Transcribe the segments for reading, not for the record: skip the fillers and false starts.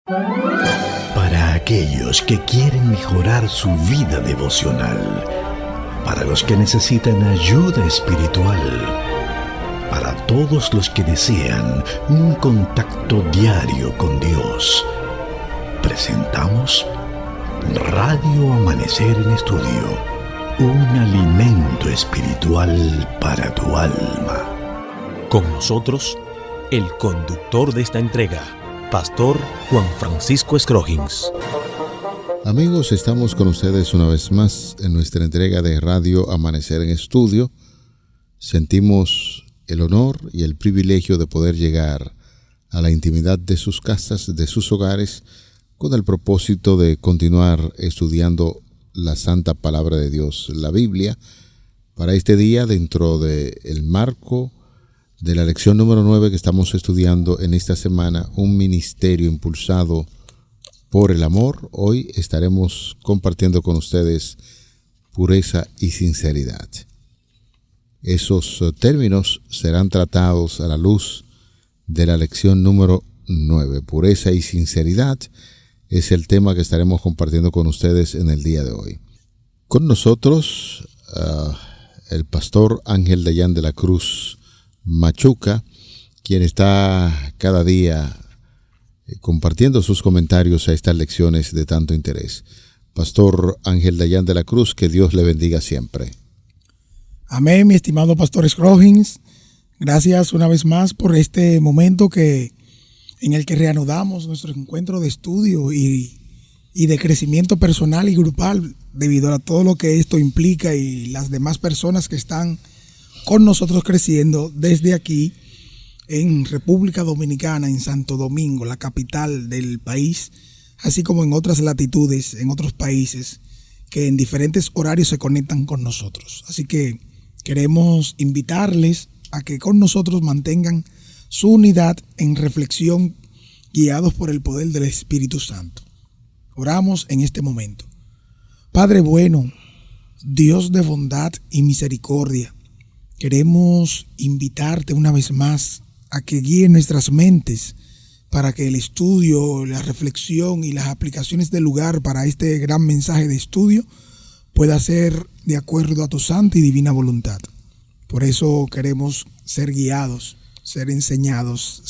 Para aquellos que quieren mejorar su vida devocional, para los que necesitan ayuda espiritual, para todos los que desean un contacto diario con Dios, presentamos Radio Amanecer en Estudio, un alimento espiritual para tu alma. Con nosotros, el conductor de esta entrega, Pastor Juan Francisco Scroggins. Amigos, estamos con ustedes una vez más en nuestra entrega de Radio Amanecer en Estudio. Sentimos el honor y el privilegio de poder llegar a la intimidad de sus casas, de sus hogares, con el propósito de continuar estudiando la Santa Palabra de Dios, la Biblia, para este día dentro del marco de la lección número 9 que estamos estudiando en esta semana, un ministerio impulsado por el amor. Hoy estaremos compartiendo con ustedes pureza y sinceridad. Esos términos serán tratados a la luz de la lección número 9. Pureza y sinceridad es el tema que estaremos compartiendo con ustedes en el día de hoy. Con nosotros, el pastor Ángel Dayan de la Cruz Machuca, quien está cada día compartiendo sus comentarios a estas lecciones de tanto interés. Pastor Ángel Dayan de la Cruz, que Dios le bendiga siempre. Amén, mi estimado Pastor Scroggins. Gracias una vez más por este momento en el que reanudamos nuestro encuentro de estudio y de crecimiento personal y grupal, debido a todo lo que esto implica y las demás personas que están con nosotros creciendo desde aquí en República Dominicana, en Santo Domingo, la capital del país, así como en otras latitudes, en otros países que en diferentes horarios se conectan con nosotros. Así que queremos invitarles a que con nosotros mantengan su unidad en reflexión, guiados por el poder del Espíritu Santo. Oramos en este momento. Padre bueno, Dios de bondad y misericordia, queremos invitarte una vez más a que guíe nuestras mentes para que el estudio, la reflexión y las aplicaciones del lugar para este gran mensaje de estudio pueda ser de acuerdo a tu santa y divina voluntad. Por eso queremos ser guiados, ser enseñados,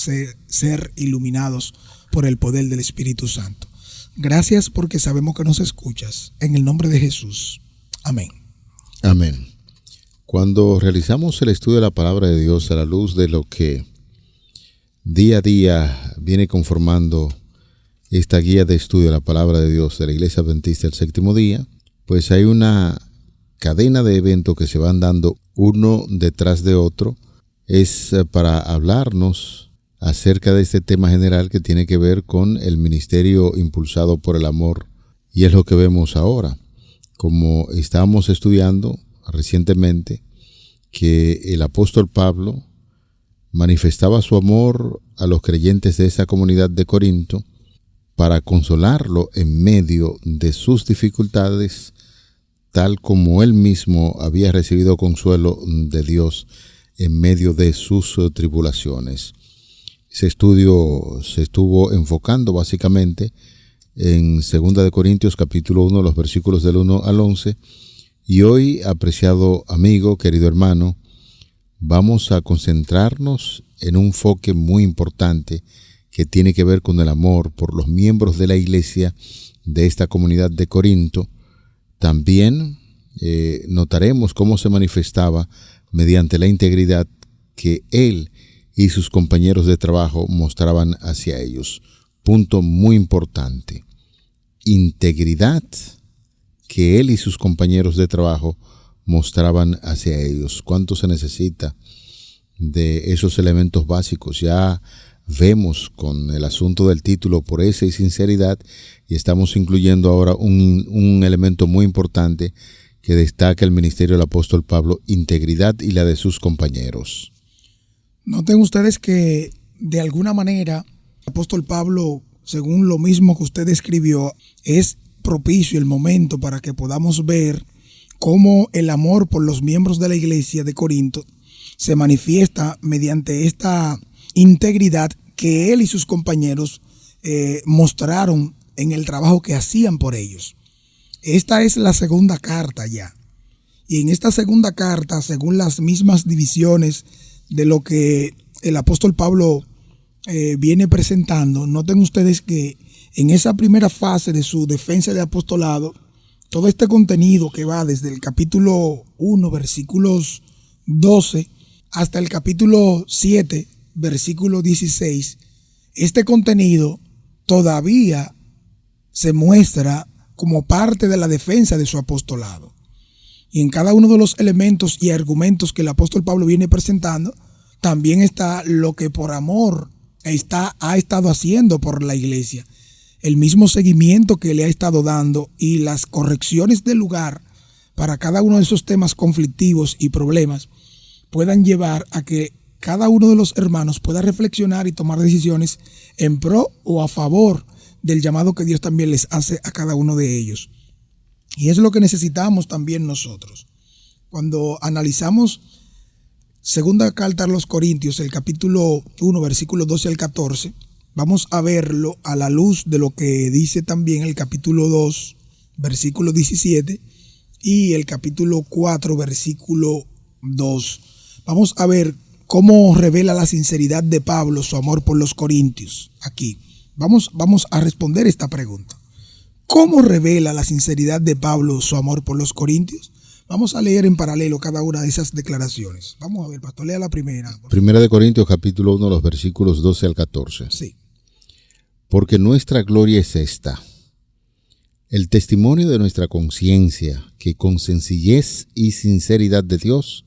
ser iluminados por el poder del Espíritu Santo. Gracias porque sabemos que nos escuchas. En el nombre de Jesús. Amén. Amén. Cuando realizamos el estudio de la palabra de Dios a la luz de lo que día a día viene conformando esta guía de estudio de la palabra de Dios de la Iglesia Adventista del Séptimo Día, pues hay una cadena de eventos que se van dando uno detrás de otro. Es para hablarnos acerca de este tema general que tiene que ver con el ministerio impulsado por el amor, y es lo que vemos ahora. Como estábamos estudiando recientemente, que el apóstol Pablo manifestaba su amor a los creyentes de esa comunidad de Corinto para consolarlo en medio de sus dificultades, tal como él mismo había recibido consuelo de Dios en medio de sus tribulaciones. Ese estudio se estuvo enfocando básicamente en 2 de Corintios capítulo 1, los versículos del 1 al 11, y hoy, apreciado amigo, querido hermano, vamos a concentrarnos en un enfoque muy importante que tiene que ver con el amor por los miembros de la iglesia de esta comunidad de Corinto. También notaremos cómo se manifestaba mediante la integridad que él y sus compañeros de trabajo mostraban hacia ellos. Punto muy importante. Integridad que él y sus compañeros de trabajo mostraban hacia ellos. ¿Cuánto se necesita de esos elementos básicos? Ya vemos con el asunto del título pureza y sinceridad, y estamos incluyendo ahora un elemento muy importante que destaca el ministerio del apóstol Pablo: integridad y la de sus compañeros. Noten ustedes que de alguna manera el apóstol Pablo, según lo mismo que usted escribió, es propicio el momento para que podamos ver cómo el amor por los miembros de la iglesia de Corinto se manifiesta mediante esta integridad que él y sus compañeros mostraron en el trabajo que hacían por ellos. Esta es la segunda carta ya. Y en esta segunda carta, según las mismas divisiones de lo que el apóstol Pablo viene presentando, noten ustedes que en esa primera fase de su defensa de apostolado, todo este contenido que va desde el capítulo 1, versículos 12, hasta el capítulo 7, versículo 16, este contenido todavía se muestra como parte de la defensa de su apostolado. Y en cada uno de los elementos y argumentos que el apóstol Pablo viene presentando, también está lo que por amor ha estado haciendo por la iglesia. El mismo seguimiento que le ha estado dando y las correcciones del lugar para cada uno de esos temas conflictivos y problemas puedan llevar a que cada uno de los hermanos pueda reflexionar y tomar decisiones en pro o a favor del llamado que Dios también les hace a cada uno de ellos. Y es lo que necesitamos también nosotros. Cuando analizamos segunda carta a los Corintios, el capítulo 1, versículos 12 al 14, vamos a verlo a la luz de lo que dice también el capítulo 2, versículo 17 y el capítulo 4, versículo 2. Vamos a ver cómo revela la sinceridad de Pablo, su amor por los corintios. Aquí vamos a responder esta pregunta. ¿Cómo revela la sinceridad de Pablo su amor por los corintios? Vamos a leer en paralelo cada una de esas declaraciones. Vamos a ver, pastor, lea la primera. Primera de Corintios, capítulo 1, los versículos 12 al 14. Sí. Porque nuestra gloria es esta, el testimonio de nuestra conciencia, que con sencillez y sinceridad de Dios,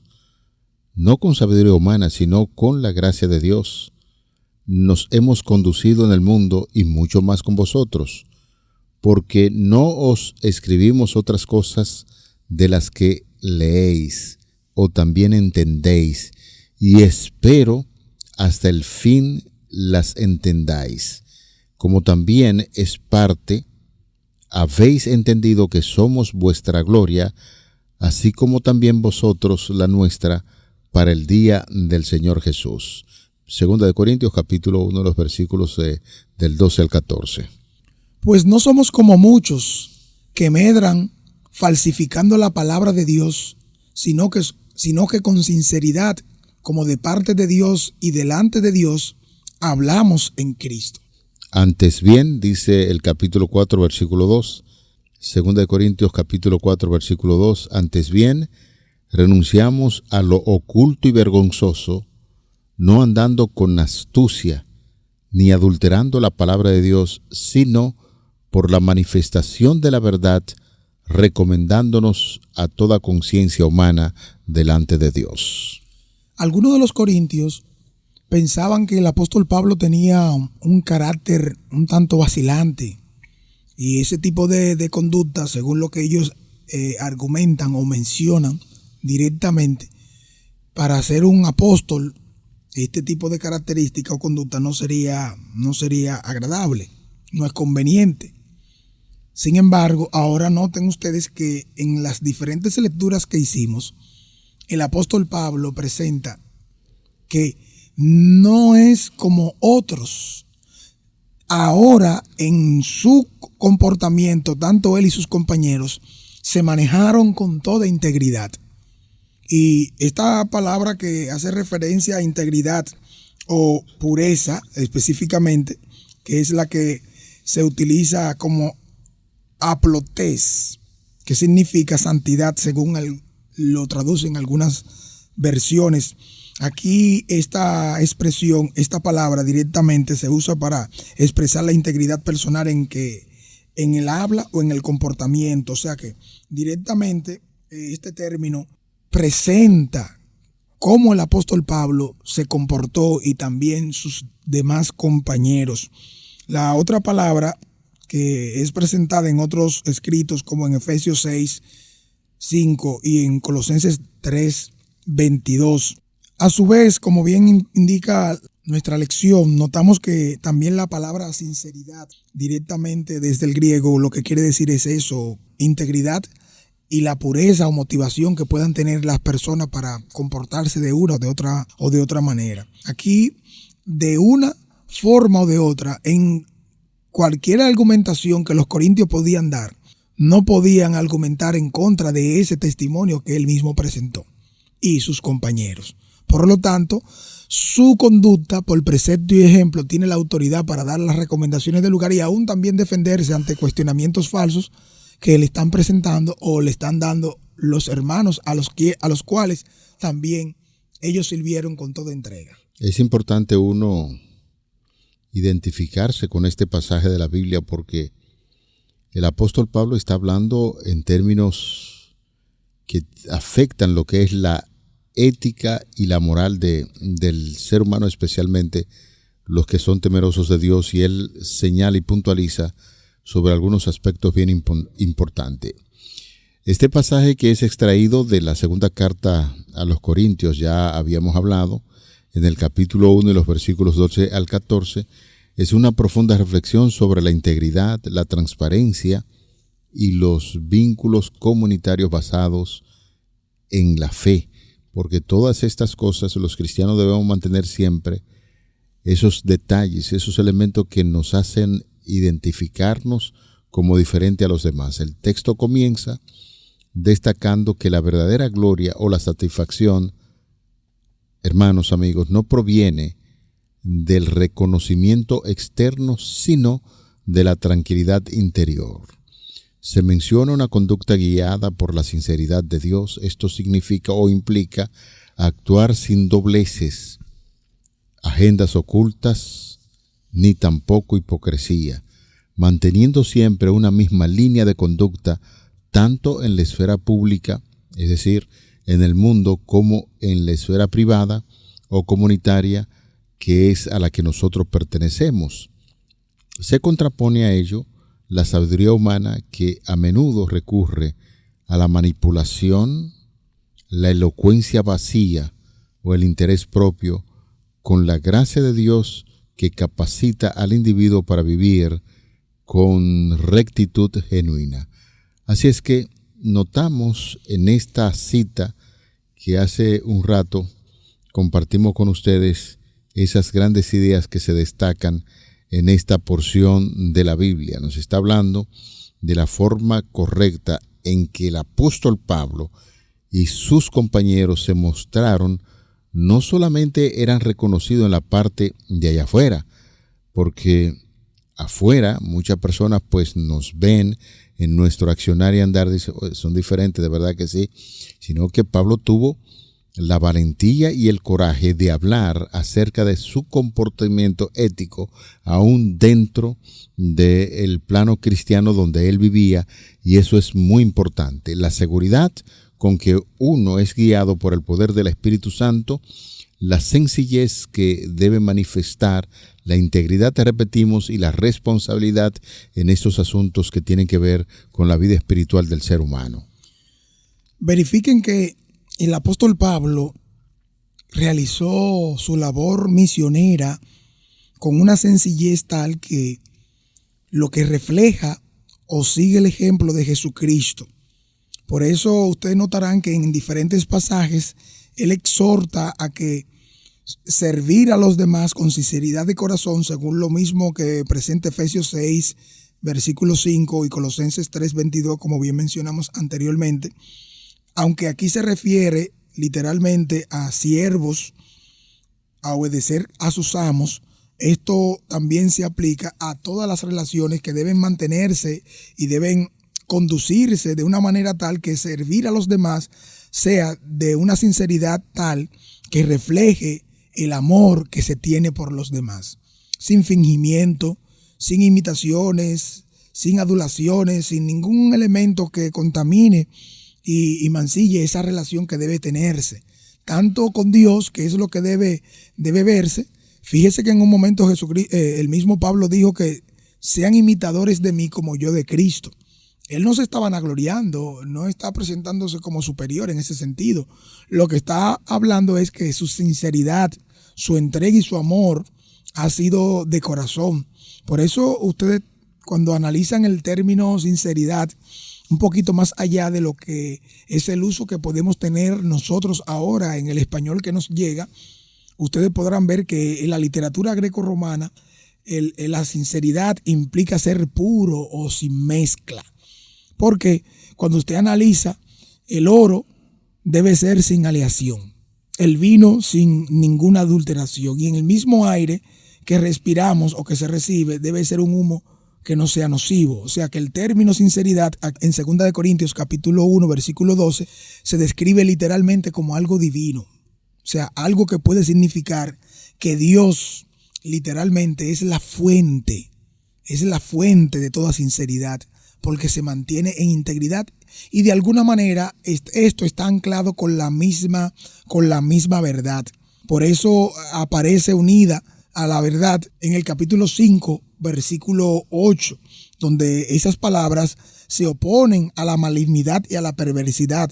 no con sabiduría humana, sino con la gracia de Dios, nos hemos conducido en el mundo y mucho más con vosotros, porque no os escribimos otras cosas de las que leéis o también entendéis, y espero hasta el fin las entendáis, como también es parte, habéis entendido que somos vuestra gloria, así como también vosotros la nuestra, para el día del Señor Jesús. Segunda de Corintios, capítulo 1, los versículos del 12 al 14. Pues no somos como muchos que medran falsificando la palabra de Dios, sino que con sinceridad, como de parte de Dios y delante de Dios, hablamos en Cristo. Antes bien, dice el capítulo 4, versículo 2, Segunda de Corintios, capítulo 4, versículo 2, antes bien, renunciamos a lo oculto y vergonzoso, no andando con astucia, ni adulterando la palabra de Dios, sino por la manifestación de la verdad, recomendándonos a toda conciencia humana delante de Dios. Algunos de los corintios pensaban que el apóstol Pablo tenía un carácter un tanto vacilante, y ese tipo de conducta, según lo que ellos argumentan o mencionan directamente, para ser un apóstol, este tipo de característica o conducta no sería agradable, no es conveniente. Sin embargo, ahora noten ustedes que en las diferentes lecturas que hicimos, el apóstol Pablo presenta que no es como otros. Ahora, en su comportamiento, tanto él y sus compañeros se manejaron con toda integridad. Y esta palabra que hace referencia a integridad o pureza específicamente, que es la que se utiliza como aplotés, que significa santidad según lo traducen algunas versiones. Aquí esta expresión, esta palabra directamente se usa para expresar la integridad personal en el habla o en el comportamiento. O sea que directamente este término presenta cómo el apóstol Pablo se comportó y también sus demás compañeros. La otra palabra que es presentada en otros escritos como en Efesios 6, 5 y en Colosenses 3, 22. A su vez, como bien indica nuestra lección, notamos que también la palabra sinceridad, directamente desde el griego, lo que quiere decir es eso, integridad y la pureza o motivación que puedan tener las personas para comportarse de una o de otra manera. Aquí, de una forma o de otra, en cualquier argumentación que los corintios podían dar, no podían argumentar en contra de ese testimonio que él mismo presentó y sus compañeros. Por lo tanto, su conducta, por precepto y ejemplo, tiene la autoridad para dar las recomendaciones del lugar y aún también defenderse ante cuestionamientos falsos que le están presentando o le están dando los hermanos a los cuales también ellos sirvieron con toda entrega. Es importante uno identificarse con este pasaje de la Biblia porque el apóstol Pablo está hablando en términos que afectan lo que es la ética y la moral del ser humano, especialmente los que son temerosos de Dios, y él señala y puntualiza sobre algunos aspectos bien importantes. Este pasaje, que es extraído de la segunda carta a los Corintios, ya habíamos hablado en el capítulo 1 y los versículos 12 al 14, es una profunda reflexión sobre la integridad, la transparencia y los vínculos comunitarios basados en la fe, porque todas estas cosas los cristianos debemos mantener siempre, esos detalles, esos elementos que nos hacen identificarnos como diferente a los demás. El texto comienza destacando que la verdadera gloria o la satisfacción, hermanos, amigos, no proviene del reconocimiento externo, sino de la tranquilidad interior. Se menciona una conducta guiada por la sinceridad de Dios. Esto significa o implica actuar sin dobleces, agendas ocultas, ni tampoco hipocresía, manteniendo siempre una misma línea de conducta, tanto en la esfera pública, es decir, en el mundo, como en la esfera privada o comunitaria, que es a la que nosotros pertenecemos. Se contrapone a ello la sabiduría humana, que a menudo recurre a la manipulación, la elocuencia vacía o el interés propio, con la gracia de Dios que capacita al individuo para vivir con rectitud genuina. Así es que notamos en esta cita que hace un rato compartimos con ustedes esas grandes ideas que se destacan en esta porción de la Biblia. Nos está hablando de la forma correcta en que el apóstol Pablo y sus compañeros se mostraron. No solamente eran reconocidos en la parte de allá afuera, porque afuera muchas personas pues nos ven en nuestro accionar y andar, dicen, son diferentes, de verdad que sí, sino que Pablo tuvo la valentía y el coraje de hablar acerca de su comportamiento ético, aún dentro del plano cristiano donde él vivía, y eso es muy importante. La seguridad con que uno es guiado por el poder del Espíritu Santo, la sencillez que debe manifestar, la integridad, te repetimos, y la responsabilidad en estos asuntos que tienen que ver con la vida espiritual del ser humano. Verifiquen que el apóstol Pablo realizó su labor misionera con una sencillez tal que lo que refleja o sigue el ejemplo de Jesucristo. Por eso ustedes notarán que en diferentes pasajes él exhorta a que servir a los demás con sinceridad de corazón, según lo mismo que presenta Efesios 6, versículo 5 y Colosenses 3, 22, como bien mencionamos anteriormente. Aunque aquí se refiere literalmente a siervos, a obedecer a sus amos, esto también se aplica a todas las relaciones que deben mantenerse y deben conducirse de una manera tal que servir a los demás sea de una sinceridad tal que refleje el amor que se tiene por los demás, sin fingimiento, sin imitaciones, sin adulaciones, sin ningún elemento que contamine y mancille esa relación que debe tenerse, tanto con Dios, que es lo que debe verse. Fíjese que en un momento el mismo Pablo dijo que sean imitadores de mí como yo de Cristo. Él no se está vanagloriando, no está presentándose como superior en ese sentido. Lo que está hablando es que su sinceridad, su entrega y su amor ha sido de corazón. Por eso ustedes, cuando analizan el término sinceridad, un poquito más allá de lo que es el uso que podemos tener nosotros ahora en el español que nos llega, ustedes podrán ver que en la literatura greco-romana la sinceridad implica ser puro o sin mezcla. Porque cuando usted analiza, el oro debe ser sin aleación, el vino sin ninguna adulteración, y en el mismo aire que respiramos o que se recibe debe ser un humo que no sea nocivo. O sea que el término sinceridad en 2 Corintios capítulo 1 versículo 12 se describe literalmente como algo divino. O sea, algo que puede significar que Dios literalmente es la fuente de toda sinceridad, porque se mantiene en integridad y de alguna manera esto está anclado con la misma verdad. Por eso aparece unida a la verdad en el capítulo 5, versículo 8, donde esas palabras se oponen a la malignidad y a la perversidad.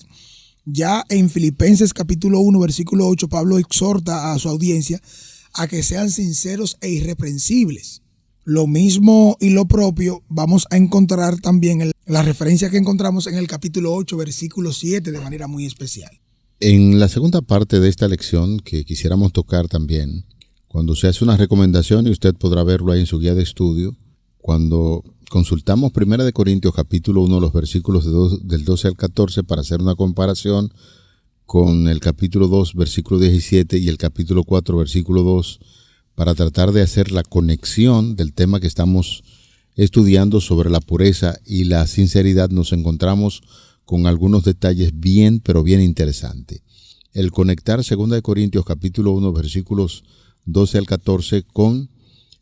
Ya en Filipenses capítulo 1, versículo 8, Pablo exhorta a su audiencia a que sean sinceros e irreprensibles. Lo mismo y lo propio vamos a encontrar también en la referencia que encontramos en el capítulo 8, versículo 7, de manera muy especial. En la segunda parte de esta lección que quisiéramos tocar también, cuando se hace una recomendación, y usted podrá verlo ahí en su guía de estudio, cuando consultamos 1 Corintios capítulo 1, los versículos del 12 al 14, para hacer una comparación con el capítulo 2, versículo 17, y el capítulo 4, versículo 2, para tratar de hacer la conexión del tema que estamos estudiando sobre la pureza y la sinceridad, nos encontramos con algunos detalles pero bien interesantes. El conectar 2 Corintios capítulo 1, versículos 12 al 14 con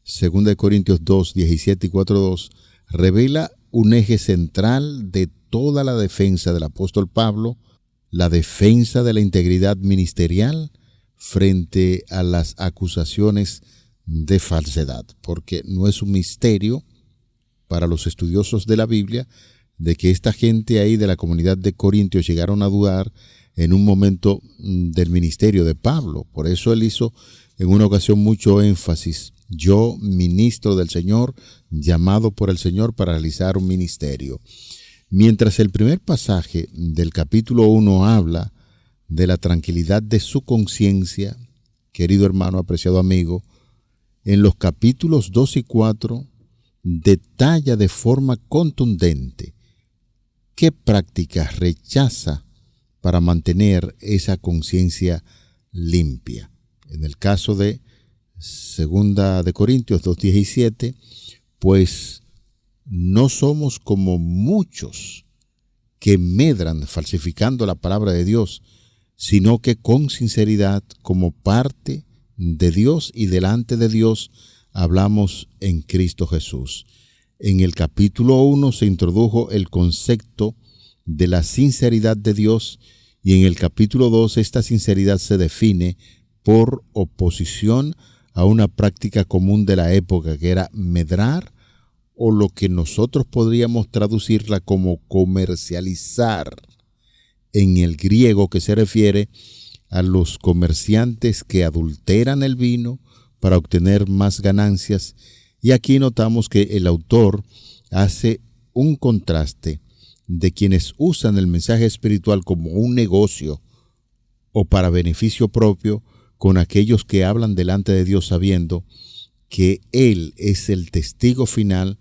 2 Corintios 2, 17 y 4:2 revela un eje central de toda la defensa del apóstol Pablo, la defensa de la integridad ministerial frente a las acusaciones de falsedad, porque no es un misterio para los estudiosos de la Biblia de que esta gente ahí de la comunidad de Corintios llegaron a dudar en un momento del ministerio de Pablo. Por eso él hizo en una ocasión mucho énfasis: yo, ministro del Señor, llamado por el Señor para realizar un ministerio. Mientras el primer pasaje del capítulo 1 habla de la tranquilidad de su conciencia, querido hermano, apreciado amigo, en los capítulos 2 y 4 detalla de forma contundente qué prácticas rechaza para mantener esa conciencia limpia. En el caso de 2 Corintios 2:17, pues no somos como muchos que medran falsificando la palabra de Dios, sino que con sinceridad, como parte de Dios y delante de Dios, hablamos en Cristo Jesús. En el capítulo 1 se introdujo el concepto de la sinceridad de Dios, y en el capítulo 2 esta sinceridad se define por oposición a una práctica común de la época, que era medrar, o lo que nosotros podríamos traducirla como comercializar en el griego, que se refiere a los comerciantes que adulteran el vino para obtener más ganancias. Y aquí notamos que el autor hace un contraste de quienes usan el mensaje espiritual como un negocio o para beneficio propio, con aquellos que hablan delante de Dios sabiendo que Él es el testigo final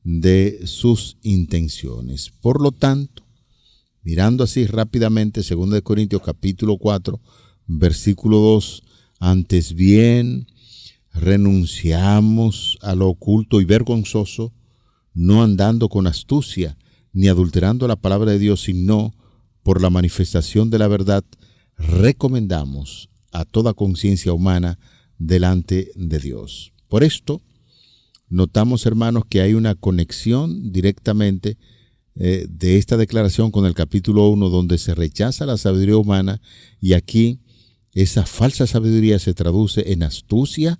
de sus intenciones. Por lo tanto, mirando así rápidamente 2 Corintios capítulo 4, versículo 2, antes bien renunciamos a lo oculto y vergonzoso, no andando con astucia, ni adulterando la palabra de Dios, sino por la manifestación de la verdad, recomendamos a toda conciencia humana delante de Dios. Por esto, notamos, hermanos, que hay una conexión directamente de esta declaración con el capítulo 1, donde se rechaza la sabiduría humana, y aquí esa falsa sabiduría se traduce en astucia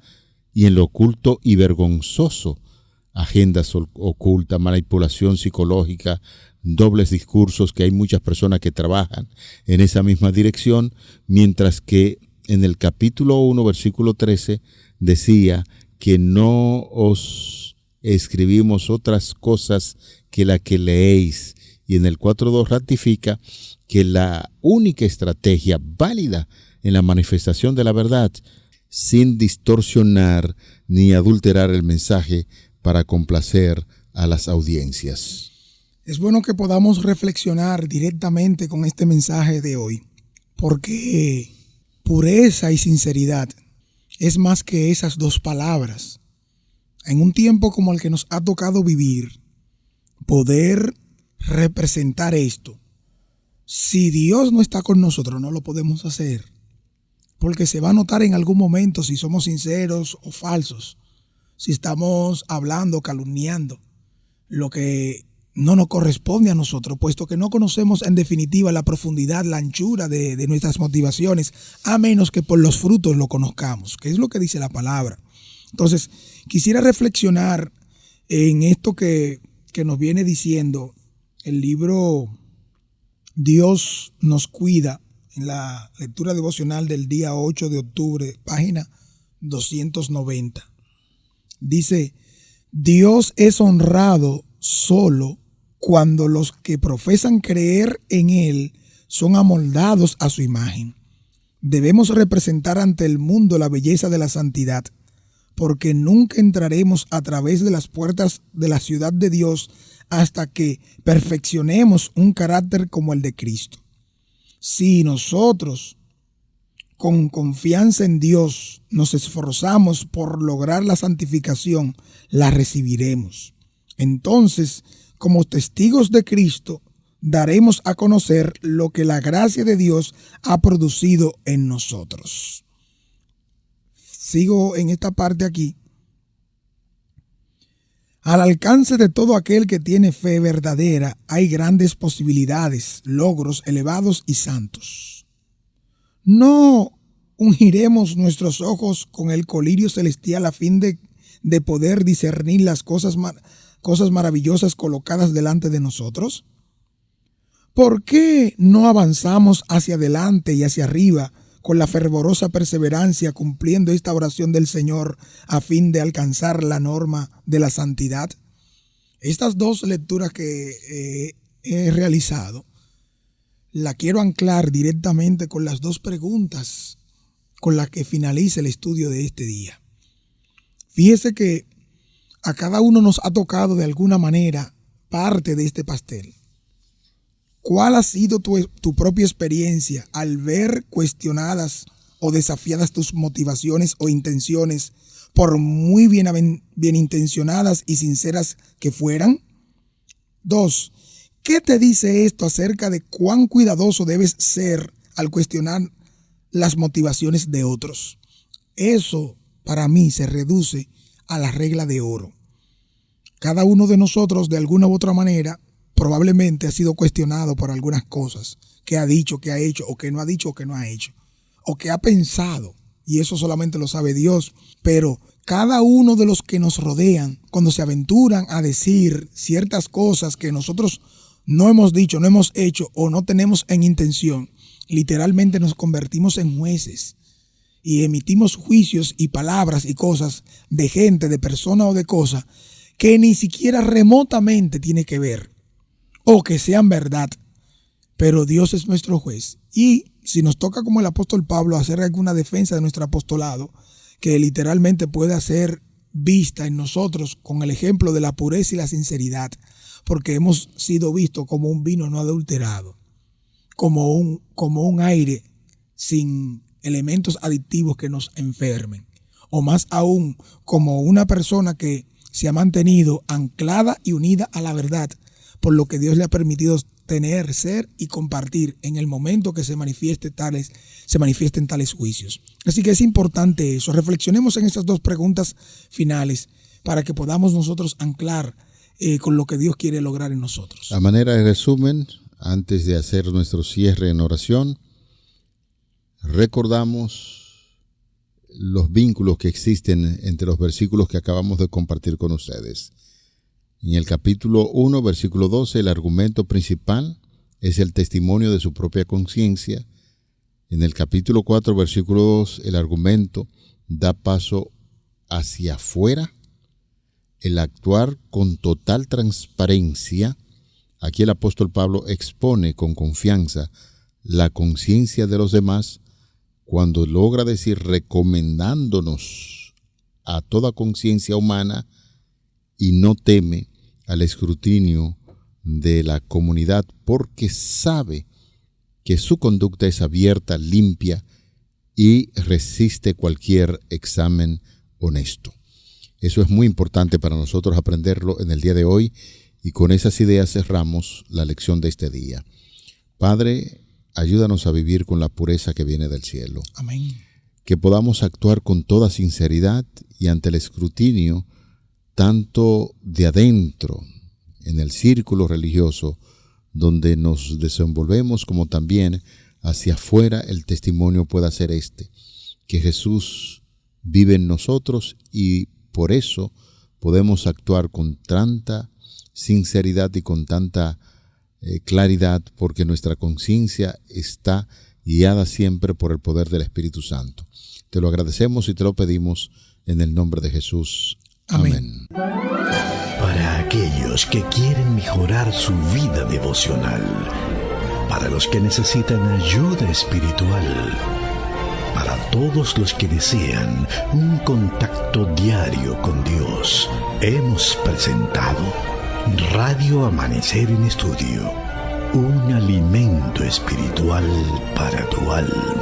y en lo oculto y vergonzoso, agendas ocultas, manipulación psicológica, dobles discursos, que hay muchas personas que trabajan en esa misma dirección, mientras que en el capítulo 1, versículo 13, decía que no os escribimos otras cosas que la que leéis. Y en el 4.2 ratifica que la única estrategia válida en la manifestación de la verdad sin distorsionar ni adulterar el mensaje para complacer a las audiencias. Es bueno que podamos reflexionar directamente con este mensaje de hoy, porque pureza y sinceridad es más que esas dos palabras. En un tiempo como el que nos ha tocado vivir, poder representar esto, si Dios no está con nosotros, no lo podemos hacer, porque se va a notar en algún momento si somos sinceros o falsos, si estamos hablando, calumniando, lo que no nos corresponde a nosotros, puesto que no conocemos en definitiva la profundidad, la anchura de nuestras motivaciones, a menos que por los frutos lo conozcamos, que es lo que dice la palabra. Entonces, quisiera reflexionar en esto que nos viene diciendo el libro Dios nos cuida, en la lectura devocional del día 8 de octubre, página 290. Dice: Dios es honrado solo cuando los que profesan creer en Él son amoldados a su imagen. Debemos representar ante el mundo la belleza de la santidad, porque nunca entraremos a través de las puertas de la ciudad de Dios hasta que perfeccionemos un carácter como el de Cristo. Si nosotros, con confianza en Dios, nos esforzamos por lograr la santificación, la recibiremos. Entonces, como testigos de Cristo, daremos a conocer lo que la gracia de Dios ha producido en nosotros. Sigo en esta parte aquí. Al alcance de todo aquel que tiene fe verdadera hay grandes posibilidades, logros elevados y santos. No ungiremos nuestros ojos con el colirio celestial a fin de poder discernir las cosas maravillosas colocadas delante de nosotros. ¿Por qué no avanzamos hacia adelante y hacia arriba con la fervorosa perseverancia cumpliendo esta oración del Señor a fin de alcanzar la norma de la santidad? Estas dos lecturas que he realizado, la quiero anclar directamente con las dos preguntas con las que finaliza el estudio de este día. Fíjese que a cada uno nos ha tocado de alguna manera parte de este pastel. ¿Cuál ha sido tu propia experiencia al ver cuestionadas o desafiadas tus motivaciones o intenciones, por muy bien intencionadas y sinceras que fueran? 2. ¿Qué te dice esto acerca de cuán cuidadoso debes ser al cuestionar las motivaciones de otros? Eso, para mí, se reduce a la regla de oro. Cada uno de nosotros, de alguna u otra manera, probablemente ha sido cuestionado por algunas cosas que ha dicho, que ha hecho, o que no ha dicho, o que no ha hecho, o que ha pensado, y eso solamente lo sabe Dios. Pero cada uno de los que nos rodean, cuando se aventuran a decir ciertas cosas que nosotros no hemos dicho, no hemos hecho, o no tenemos en intención, literalmente nos convertimos en jueces y emitimos juicios y palabras y cosas de gente, de persona o de cosa que ni siquiera remotamente tiene que ver, o que sean verdad, pero Dios es nuestro juez. Y si nos toca, como el apóstol Pablo, hacer alguna defensa de nuestro apostolado, que literalmente pueda ser vista en nosotros con el ejemplo de la pureza y la sinceridad, porque hemos sido vistos como un vino no adulterado, como un aire sin elementos adictivos que nos enfermen, o más aún, como una persona que se ha mantenido anclada y unida a la verdad, por lo que Dios le ha permitido tener, ser y compartir en el momento que se manifiesten tales juicios. Así que es importante eso. Reflexionemos en estas dos preguntas finales para que podamos nosotros anclar con lo que Dios quiere lograr en nosotros. A manera de resumen, antes de hacer nuestro cierre en oración, recordamos los vínculos que existen entre los versículos que acabamos de compartir con ustedes. En el capítulo 1, versículo 12, el argumento principal es el testimonio de su propia conciencia. En el capítulo 4, versículo 2, el argumento da paso hacia afuera, el actuar con total transparencia. Aquí el apóstol Pablo expone con confianza la conciencia de los demás cuando logra decir recomendándonos a toda conciencia humana y no teme al escrutinio de la comunidad porque sabe que su conducta es abierta, limpia y resiste cualquier examen honesto. Eso es muy importante para nosotros aprenderlo en el día de hoy y con esas ideas cerramos la lección de este día. Padre, ayúdanos a vivir con la pureza que viene del cielo. Amén. Que podamos actuar con toda sinceridad y ante el escrutinio, tanto de adentro, en el círculo religioso, donde nos desenvolvemos, como también hacia afuera el testimonio pueda ser que Jesús vive en nosotros y por eso podemos actuar con tanta sinceridad y con tanta claridad, porque nuestra conciencia está guiada siempre por el poder del Espíritu Santo. Te lo agradecemos y te lo pedimos en el nombre de Jesús. Amén. Para aquellos que quieren mejorar su vida devocional, para los que necesitan ayuda espiritual, para todos los que desean un contacto diario con Dios, hemos presentado Radio Amanecer en Estudio, un alimento espiritual para tu alma.